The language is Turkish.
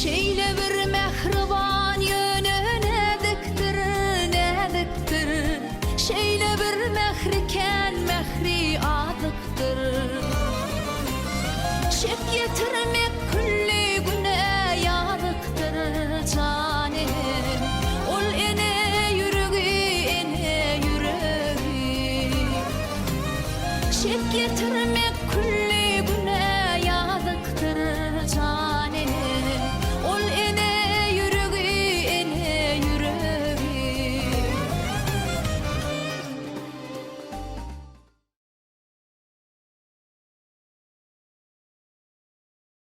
Şeyle bir mehriban yönü nediktir Şeyle bir mehriken mehri adıktır Şep getirmek külli güne yadıktır canim Ol ene yüreği Şep getirmek